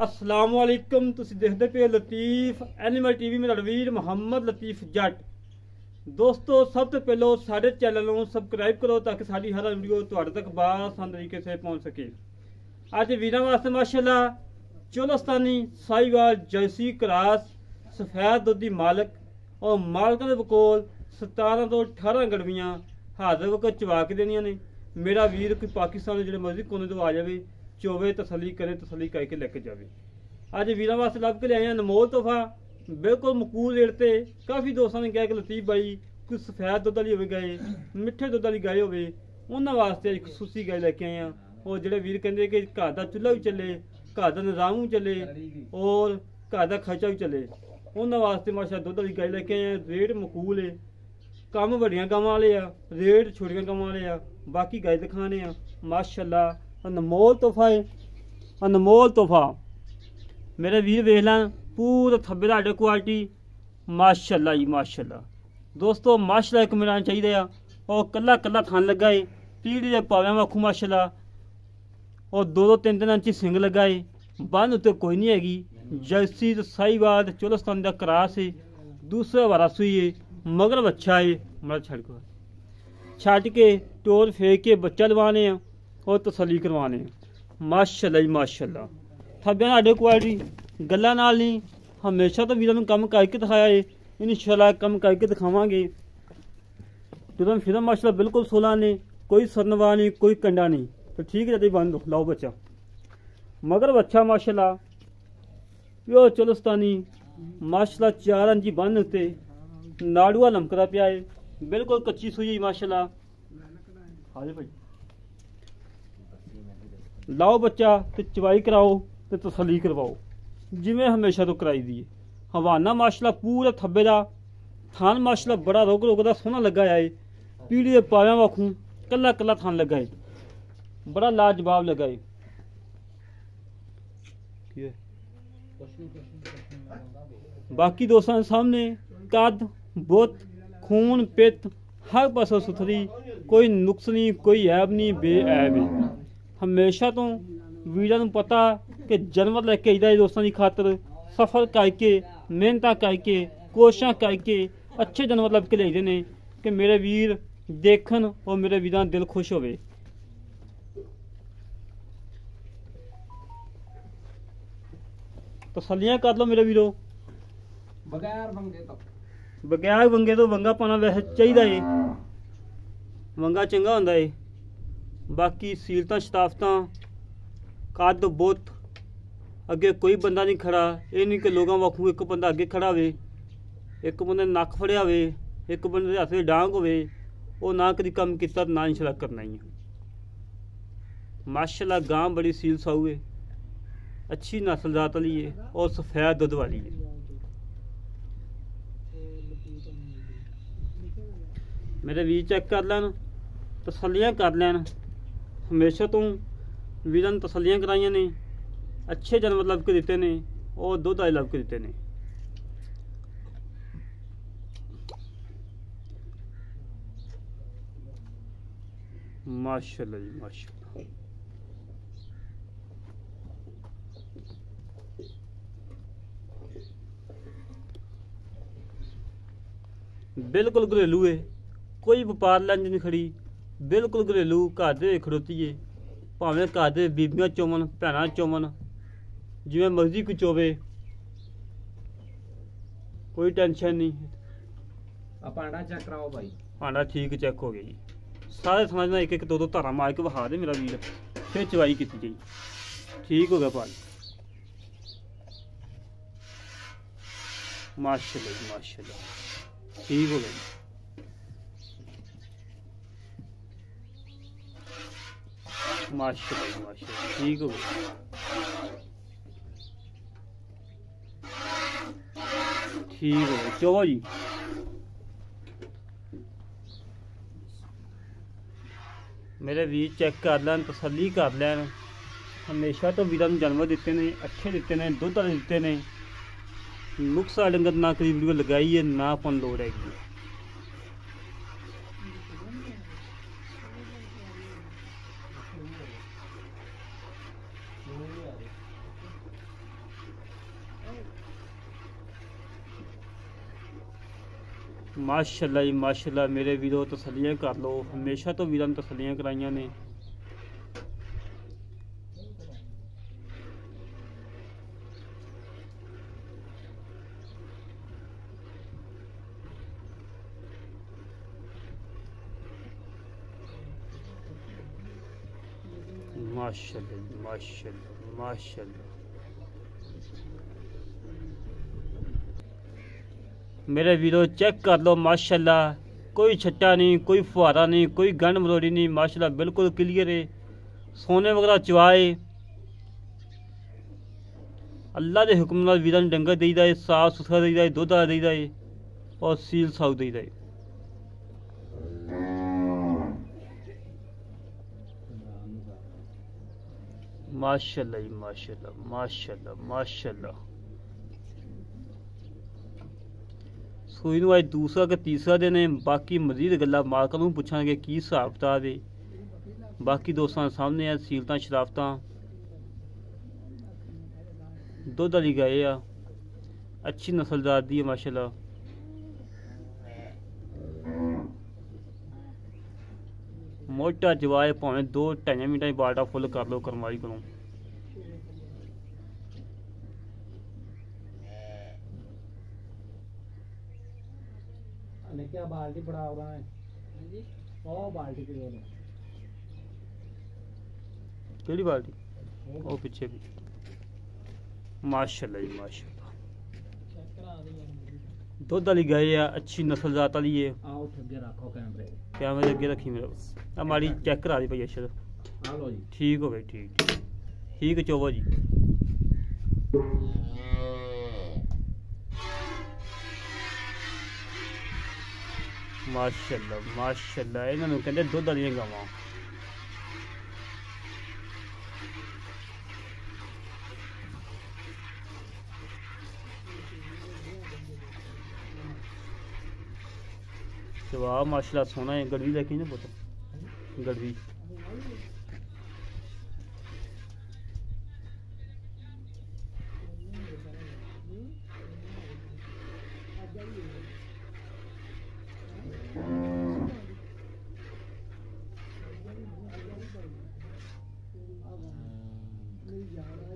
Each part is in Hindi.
अस्सलाम वालेकुम। तुसीं देखदे पे लतीफ एनिमल टीवी में वीर मुहम्मद लतीफ जट। दोस्तों सब तो पहलो साढ़े चैनल को सबसक्राइब करो ताकि साड़ी हर वीडियो तुहाडे तक बआसान तरीके से पहुँच सके। अज वीरों वास्ते माशाल्लाह चोलस्तानी साहिवाल जर्सी क्रॉस सफेद दुध की मालक और मालकों के कोल 17 तो 18 गड़वियाँ हाजिर वक्त चवा के देनिया ने। मेरा वीर कोई पाकिस्तान जो मर्जी कोने तो आ जाए, चोवे तसली करे, तसली करके लेके जाए। अज वीरों वास्ते लभ के लिया अनमोल तोहफा बिल्कुल मकूल रेट से। काफ़ी दोस्तों ने कहा कि लतीफ भाई कोई सफेद दुध वाली हो गाय, मिठे दुध वाली गाय होवे, उन्होंने वास्ते एक खसूसी गाय लैके आए हैं। और जोड़े वीर कहते कि घर का चूल्हा भी चले, घर का निज़ाम भी चले और घर का खर्चा भी चले, उन्होंने वास्ते माशा दुध वाली गाय लैके आए हैं। रेट मकूल है, कम बड़िया गवां वाले आ, रेट छोटिया गवां वाले आ। बाकी गाय दिखाने आ माशाल्लाह अनमोल तोहफा है, अनमोल तोहफा। मेरे वीर वेख लैन पूरा थब्बे दा क्वालिटी माशाल्लाह जी माशाल्लाह। दोस्तों माशाल्लाह एक मिलाना चाहिए और कला कला थान लगा है, पीढ़ी के पाव्या आखू माशाल्लाह। और 2-2 3-3 इंच सिंग लगा है, बन उत्ते कोई नहीं हैगी। जर्सी तो साहिवाल चोलस्तान का क्रॉस है, दूसरा वारा सुई है, मगर बच्चा है। मरा छड़ के टोर फेंक के बच्चा लवाने और तसली करवाने माशाल्लाह जी माशाल्लाह। थब्बे साढ़े क्वालिटी गल्लां नाल नहीं, हमेशा तो वीरों कम करके दिखाया है, इंशाल्लाह कम करके दिखावांगे। जो फिर माशाल्लाह बिल्कुल 16 ने, कोई सरनवा नहीं, कोई कंडा नहीं। तो ठीक है जी बंद लाओ बच्चा, मगर बच्चा माशाल्लाह यो चोलस्तानी माशाल्लाह 4 इंची बन उत्ते नाड़ुआ लमकदा पिया है, बिल्कुल कच्ची सुई माशाल्लाह। हाँ जी भाई लाओ बच्चा तो चवाई कराओ तो तसली करवाओ जिमें हमेशा तो कराई दी है। हवाना माशाल्लाह पूरा थब्बे दा थान माशाल्लाह बड़ा रोक रोकदा सोहना लगा है। पीढ़ी के पाव्या वाखू कला कला थान लगा है, बड़ा लाजवाब लगा है। बाकी दोस्तों के सामने कद बुत खून पित हर पासों सुथरी, कोई नुक्स नहीं, कोई ऐब नहीं, बेऐब है। हमेशा तो वीरों को पता कि जानवर लेके आईदा दोस्तों की खातर सफ़र करके मेहनत करके कोशिश करके अच्छे जानवर लभ के लेते हैं कि मेरे वीर देखन और मेरे वीरों दिल खुश होवे। तसलियां कर लो मेरे वीरों, बगैर वंगे तो वंगा पाना वैसे चाहिए है, वंगा चंगा होंदा है। बाकी सीलतां शताफतां कद बुत अगे कोई बंदा नहीं खड़ा। ये नहीं कि लोगों वाखू एक बंदा अगे खड़ा हो, एक बंदे नक फड़िया हो, एक बंदे हथ में डांग हो, ना कभी कम किया ना इंशाल्लाह करना ही है। माशाल्लाह गां बड़ी सील साऊ है, अच्छी नस्ल जात वाली है और सफ़ेद दुध वाली है। मेरे वीर चेक कर लैन, तसलियां कर लैन। हमेशा तो वीरों ने तसलियां कराइया ने, अच्छे जानवर लभ के दिते ने और दुध आए लभ के दिते ने। माशाल्लाह जी माशाल्लाह। बिल्कुल घरेलू है, कोई व्यापार लंज नहीं खड़ी, बिल्कुल घरेलू घर दे खड़ोती है। भावें घर दे बीबियां चोवन भैन चोवन जिमें मर्जी कोई चोवे, कोई टेंशन नहीं। भांडा चेक कराओ भाई, भांडा ठीक चेक हो गया जी। सारे समझना एक एक 2-2 धारा मार के बहा दे मेरा वीर, फिर चवाई की गई। ठीक हो गया भाई माशाल्लाह जी माशाल्लाह, ठीक हो गया। माशाल्लाह माशाल्लाह ठीक हो गया, ठीक हो गया। चलो जी मेरे वीर चेक कर लैन, तसली कर लैन। हमेशा तो वीरों ने जानवर दिते ने, अच्छे दिते ने, दुध वाले दिते ने। नुक्सा डंगर ना कभी वीडियो लगाई है ना अपन लोड़ हैगी। माशाल्लाह जी माशाल्लाह मेरे वीरों तसल्लियां कर लो, हमेशा तो वीरां तसल्लियां कराइयां ने। माशाल्लाह माशाल्लाह माशाल्लाह मेरे वीरों चेक कर लो माशाल्लाह, कोई छट्टा नहीं, कोई फुहारा नहीं, कोई गंढ मरोड़ी नहीं, माशाल्लाह बिल्कुल क्लियर है। सोने वगैरह चवाए अल्लाह के हुक्म नाल वीरां नूं डंगर देईदा है, साफ सुथरा देईदा है, दुध आला देईदा है और सील साउथ देईदा है। माशाल्लाह जी माशाल्लाह माशाल्लाह माशाल्लाह। सूई नूं अज दूसरा कि तीसरा दिन है। बाकी मजीद गल्लां मालकां नूं पुछांगे की हिसाब किताब है। बाकी दोस्तां सामने आ सीलतां शराफतां दुध वाली गाय आ, अच्छी नस्लदार दी है माशाल्लाह। मोटा जवाए भावें 2-2.5 मिनटां च बाल्टा फुल कर लो करमाई कोलों। क्या बाल्टी बड़ा हो रहा है? ओ बाल्टी की जोर केड़ी बाल्टी? ओ पीछे भी। माशाल्लाह जी माशाल्लाह दुध वाली गाय है, अच्छी नस्ल जात वाली है। आओ अगे रखो कैमरे कैमरे अगे रखी मेरे आ माड़ी चेक करा दी भाई अच्छा। आ लो जी ठीक हो गई ठीक ठीक चोवो जी। माशाल्लाह माशाल्लाह इन्हां नूं कहंदे दुध वालियां गावां। जवाब माशाल्लाह सोना है। गड़वी देखी ना पुत गड़वी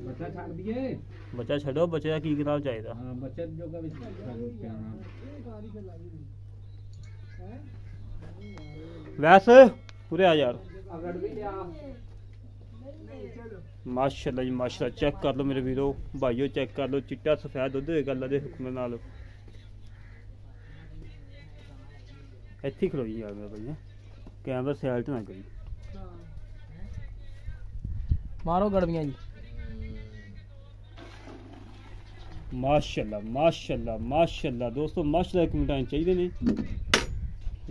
बच्चा छाड़ दिए। बच्चा छड़ो, बच्चे का की किताब चाहिए। हाँ बच्चे जो का भी वैसे पूरे आ यार। माशाल्लाह जी माशाल्लाह चेक कर लो मेरे वीरों भाइयों, चेक कर लो चिट्टा सफेद दुध होएगा अल्लाह दे हुक्म नाल। इत्थे खलोई यार मेरे भाई कैमरा सैल च ना गई। मारो गड़वियां जी। माशाल्लाह माशाल्लाह माशाल्लाह दोस्तों माशाल्लाह एक मिनट चाहिए ने।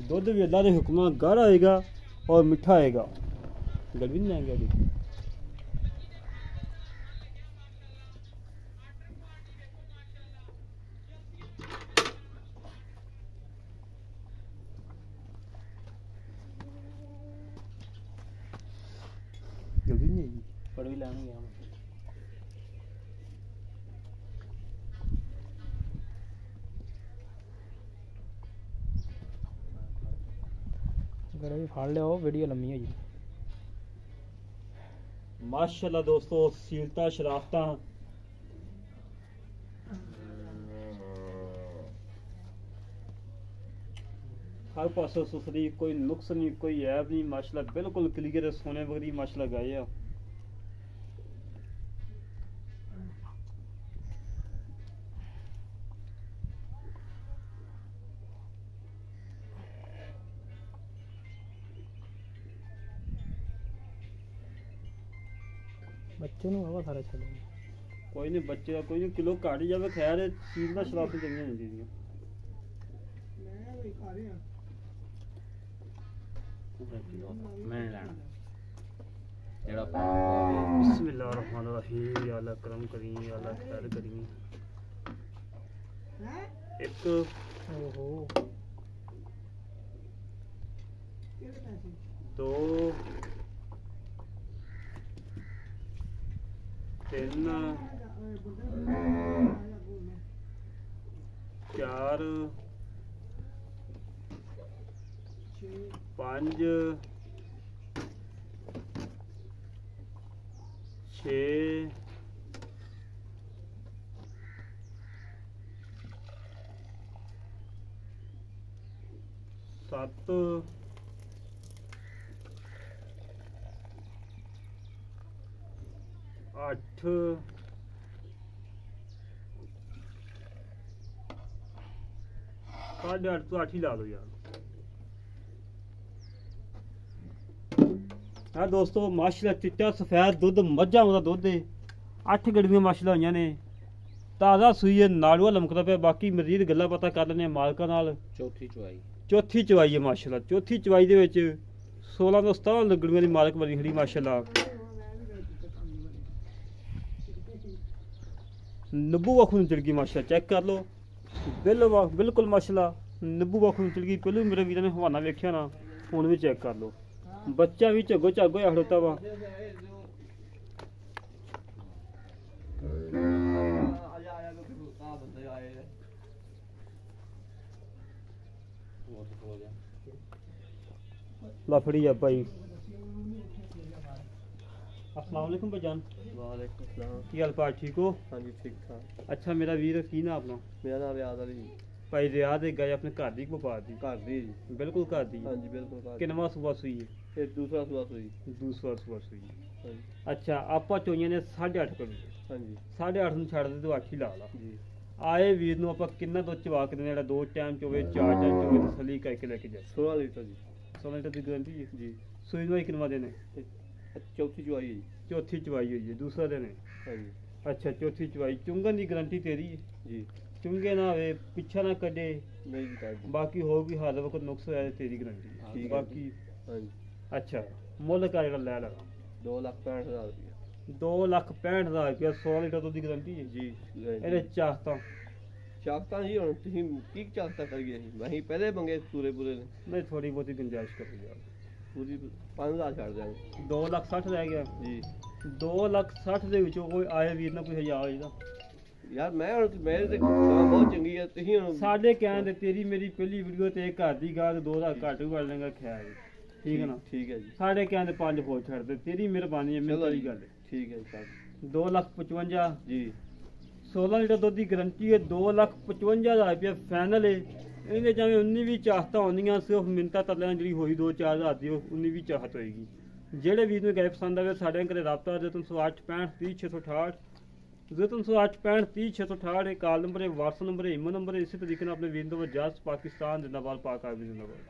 दुध भी अल्लाह के हुक्म नाल गाढ़ा आएगा और मिठा आएगा। गड़वी नहीं लेंगे अभी। जल्दी नहीं आएगी पड़वी लाने गया मैं। गड़वी फाड़ लिया वीडियो लम्मी है जी। माशाल्लाह दोस्तों सीलता शराफता हर पासों सुथरी, कोई नुक्स नहीं कोई ऐब नहीं माशाल्लाह बिल्कुल क्लियर है। सोने वगैरह माशाल्लाह गाय है। बच्चे नूं हवा सारे छड़े कोई नहीं बच्चे का कोई नहीं किलो घट ही जाए खैर सीलता शराफत चंगियां नहीं दी। मैं लेना जेड़ा बिस्मिल्लाहिर्रहमानिर्रहीम या अल्लाह करम करी या अल्लाह खैर करी। एक ओहो दो तीन चार 5 6 7 8 8.5 ਤੋਂ 8 ਹੀ ਲਾ ਲਓ ਯਾਰ। ਹਾਂ ਦੋਸਤੋ ਮਾਸ਼ਾਅੱਲਾ ਚਿੱਟਾ ਸਫੈਦ ਦੁੱਧ ਮੱਝਾਂ ਦਾ ਦੁੱਧ ਏ। 8 ਗੜਵੀਆਂ ਮਾਸ਼ਾਅੱਲਾ ਹੋਈਆਂ ਨੇ। ਤਾਜ਼ਾ ਸੂਈ ਹੈ, ਨਾੜੂਆ ਲਮਕਦਾ ਪਿਆ। ਬਾਕੀ ਮਜ਼ੀਦ ਗੱਲਾਂ ਪਤਾ ਕਰ ਲੈਂਦੇ ਹਾਂ ਮਾਲਕਾਂ ਨਾਲ। ਚੌਥੀ ਚੁਆਈ ਹੈ ਮਾਸ਼ਾਅੱਲਾ। ਚੌਥੀ ਚਵਾਈ ਦੇ ਵਿੱਚ 16 ਤੋਂ 17 ਗੜਵੀਆਂ ਦੀ ਮਾਲਕ ਬਣੀ ਖੜੀ ਮਾਸ਼ਾਅੱਲਾ। ਨੱਬੂ ਵਾਖੂ ਨੂੰ ਚੜ ਗਈ ਮਾਸ਼ਾਅੱਲਾ। ਚੈੱਕ ਕਰ ਲਓ ਬਿਲਕੁਲ ਮਾਸ਼ਾਅੱਲਾ ਨੱਬੂ ਵਾਖੂ ਨੂੰ ਚੜ ਗਈ। ਪਹਿਲੋਂ ਮੇਰੇ ਵੀਰਾਂ ਨੇ ਹਵਾਨਾ ਵੇਖਿਆ ਨਾ, ਹੁਣ ਵੀ ਚੈੱਕ ਕਰ ਲਓ। ਬੱਚਾ ਵੀ ਝੱਗੋ ਹੋਇਆ ਖੜੋਤਾ ਵਾ। लफड़ी है भाई। अस्सलाम वालेकुम भाईजान। वालेकुम सलाम। की हाल पाल ठीक हो? हाँ जी ठीक ठाक। अच्छा मेरा वीर की नाम अपना? मेरा नाम रियाज अली। भाई रियाज गए अपने घर दी व्यापार दी? घर दी जी। बिल्कुल घर दी। हाँ जी बिल्कुल घर। किनवा सुबह सुई है? ये दूसरा सुबह सुई। दूसरा सुबह सुई। हाँ जी। अच्छा आपा चोइयां ने 8.5 करो। हाँ जी। 8.5 ਨੂੰ ਛੱਡ ਦੇ ਤੂੰ 8 ਹੀ ਲਾ ਲਾ जी। ਆਏ ਵੀਰ ਨੂੰ ਆਪਾਂ ਕਿੰਨਾ ਦੁੱਧ ਚਵਾ ਕੇ ਦੇਣਾ, ਜਿਹੜਾ 2 ਟਾਈਮ ਚ ਹੋਵੇ 4 ਟਾਈਮ ਚ ਹੋਵੇ, ਤਸੱਲੀ ਕਰਕੇ ਲੈ ਕੇ ਜਾ। 16 लीटर जी। 16 ਲੀਟਰ ਦੀ ਗਾਰੰਟੀ ਹੈ जी। ਸੂਈ ਨੂੰ ਕਿੰਨਵਾ ਦੇਣੇ? चौथी चुआई है जी। ਚੌਥੀ ਚਵਾਈ ਹੋਈ ਹੈ, ਦੂਸਰਾ ਦਿਨ ਹੈ। हाँ जी। ਅੱਛਾ ਚੌਥੀ ਚਵਾਈ। ਚੁੰਗਣ ਦੀ ਗਾਰੰਟੀ ਤੇਰੀ ਹੈ? जी। ਚੁੰਗੇ ਨਾ ਹੋਵੇ, ਪਿੱਛਾ ਨਾ ਕੱਢੇ, नहीं जी कर दी। ਬਾਕੀ ਹੋਊਗੀ ਹਾਲ ਵਕਤ ਨੁਕਸ ਹੋਇਆ ਤੇ ਤੇਰੀ ਗਾਰੰਟੀ ठीक है ਬਾਕੀ। हाँ जी। ਅੱਛਾ ਮੁੱਲ ਕਾ ਜਿਹੜਾ ਲੈ ਲਗਾ 2,65,000 रुपया। 2,65,000 ਰੁਪਇਆ। 16 ਲੀਟਰ ਦੁੱਧ ਦੀ ਗਾਰੰਟੀ ਹੈ जी। ਇਹਦੇ ਚਾਹਤਾਂ ਚਾਕਤਾ ਜੀ ਹੁਣ ਤੁਸੀਂ ਕੀ ਚਾਕਤਾ ਕਰੀਏ ਅਸੀਂ ਅਸੀਂ ਪਹਿਲੇ ਮੰਗੇ ਪੂਰੇ ਨੇ ਨਹੀਂ ਥੋੜੀ ਬਹੁਤੀ ਗੁੰਜਾਇਸ਼ ਕਰੋ ਯਾਰ। ਪੂਰੀ 5,000 ਛੱਡ ਦਿਆਂਗੇ। 2,60,000 ਰਹਿ ਗਿਆ ਜੀ। 2,60,000 ਦੇ ਵਿੱਚੋਂ ਕੋਈ ਆਏ ਵੀਰ ਨਾ ਕੋਈ 1000 ਇਹਦਾ ਯਾਰ ਮੈਂ ਹੁਣ ਮੇਰੇ ਤੇ ਸਮਾਂ ਬਹੁਤ ਚੰਗੀ ਆ, ਤੁਸੀਂ ਹੁਣ ਸਾਡੇ ਕਹਿਣ ਦੇ ਤੇਰੀ ਮੇਰੀ ਪਹਿਲੀ ਵੀਡੀਓ ਤੇ ਘਰ ਦੀ ਗਾਹ 2,000 ਘੱਟ ਵੀ ਵੜ ਲੇਗਾ ਖਿਆਲ। ਠੀਕ ਹੈ ਨਾ? ਠੀਕ ਹੈ ਜੀ। ਸਾਡੇ ਕਹਿਣ ਦੇ 5 ਹੋਰ ਛੱਡ ਦੇ, ਤੇਰੀ ਮਿਹਰਬਾਨੀ ਹੈ। ਚਲੋ ਮੇਰੀ ਜੀ। ਗੱਲ ਹੈ। ਠੀਕ ਹੈ ਜੀ ਸਰ। 2,55,000 ਜੀ। 16 ਲੀਟਰ ਦੁੱਧ ਦੀ ਗਾਰੰਟੀ ਹੈ। 2,55,000 ਰੁਪਏ ਫਾਈਨਲ ਹੈ। ਇਹਦੇ ਜਿਵੇਂ 19 ਵੀ ਚਾਹਤਾਂ ਆਉਂਦੀਆਂ, ਸਿਰਫ ਮਿੰਤਾ ਤਰਲਿਆਂ ਜਿਹੜੀ ਹੋਈ 2-4 ਹਜ਼ਾਰ ਦੀ, 19 ਵੀ ਚਾਹਤ ਹੋਏਗੀ। ਜਿਹੜੇ ਵੀਰ ਨੂੰ ਗਾਇ ਪਸੰਦ ਆਵੇ ਸਾਡੇ ਘਰੇ ਰਾਬਤਾ 0308 65 30 668 0308 65 30 668 ਕਾਲ ਨੰਬਰ ਹੈ, WhatsApp ਨੰਬਰ ਹੈ, ਈਮੇਲ ਨੰਬਰ ਹੈ। ਇਸੇ ਤਰੀਕੇ ਨਾਲ ਆਪਣੇ ਵੀਰ ਨੂੰ ਵਜਾਸ ਪਾਕਿਸਤਾਨ ਜਿੰਦਾਬਾਦ, ਪਾਕ ਆਰਮੀ ਜਿੰਦਾਬਾਦ।